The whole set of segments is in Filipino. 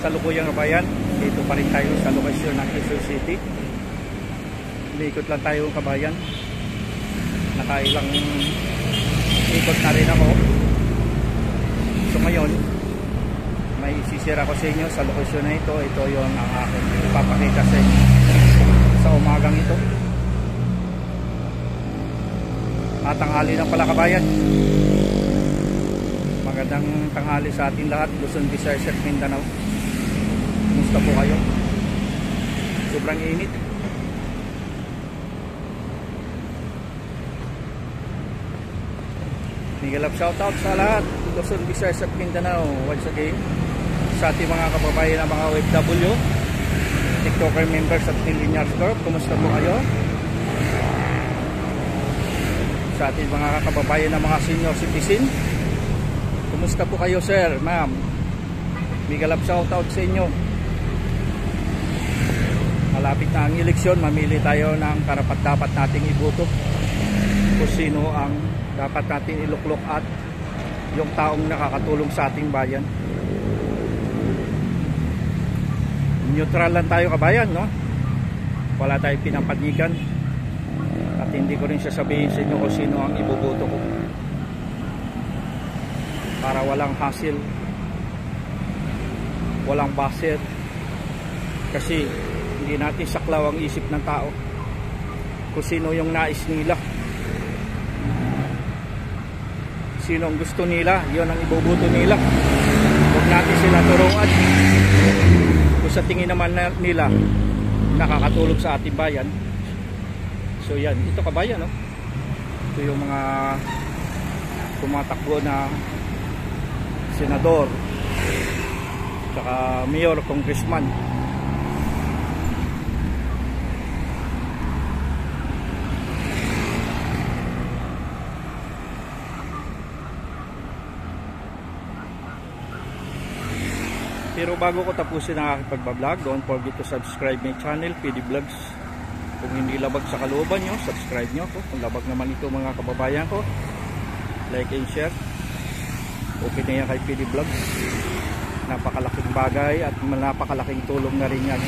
kasalukuyang kabayan, dito pa rin tayo sa lokasyon ng Quezon City. Umiikot lang tayo kabayan. Nakailang ikot na rin ako. So ngayon, may isisira ko sa inyo sa lokasyon na ito. Ito yung ang aking ipapakita sa inyo sa umagang ito. Tanghali na pala kabayan. Magandang tanghali sa ating lahat, Luzon, Visayas at Mindanao. Kumusta po kayo? Sobrang init. Miguel up shoutout sa lahat, Luzon, Visayas at Mindanao. Once again, sa ating mga kababayan na mga OFW, TikToker members at Linear Corp, kumusta po kayo? Sa ating mga kababayan na mga senior citizen, kumusta po kayo sir, ma'am? Miguel up shoutout sa inyo. Malapit na ang eleksyon, mamili tayo ng karapat-dapat nating iboto kung sino ang dapat natin iluklok at yung taong nakakatulong sa ating bayan. Neutral lang tayo kabayan, no? Wala tayong pinapanigan at hindi ko rin sasabihin sa inyo kung sino ang iboboto ko para walang hassle, walang baser, kasi hindi natin saklaw ang isip ng tao kung sino yung nais nila, sino ang gusto nila, yun ang iboboto nila. Huwag natin sila turuan kung sa tingin naman nila nakakatulong sa ating bayan. So yan, ito kabayan, no? Ito yung mga tumatakbo na senador saka mayor, congressman. Pero bago ko tapusin ang aking pagbablog, don't forget to subscribe my channel, PD Vlogs. Kung hindi labag sa kalooban nyo, subscribe nyo ako. Kung labag naman ito mga kababayan ko, like and share. Okay na yan kay PD Vlogs. Napakalaking bagay at napakalaking tulong na rin yan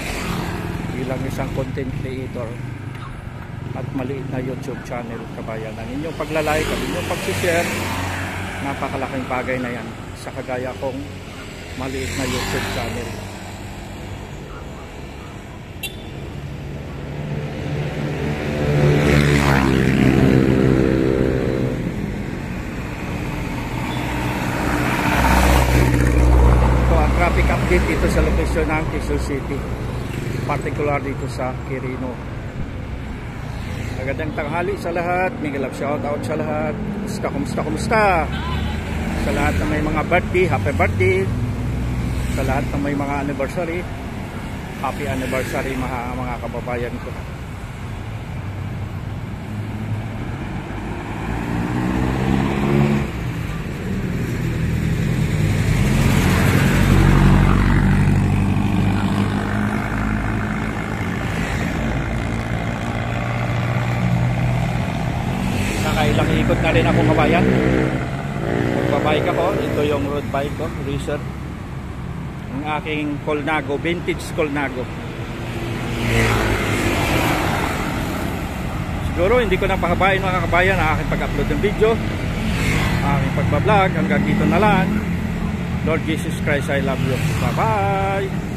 bilang isang content creator at maliit na YouTube channel kabayan. Ang inyong paglalike at inyong pag-share, napakalaking bagay na yan sa kagaya kong maliit na YouTube channel. Traffic update dito sa location ng Quezon City, particular dito sa Quirino. Magandang tanghali sa lahat, Miguel up shoutout sa lahat. Kumusta? Sa lahat na may mga birthday, happy birthday. Sa lahat na may mga anniversary, happy anniversary mga kababayan ko. Nakailang ikot na rin ako kabayan. Magbabike ako. Ito yung road bike ko, Racer. Ang aking Colnago, vintage Colnago. Siguro hindi ko na pahabain mga kabayan ang aking pag-upload ng video, ang aking pagbablog. Hanggang dito na lang. Lord Jesus Christ, I love you. Bye bye.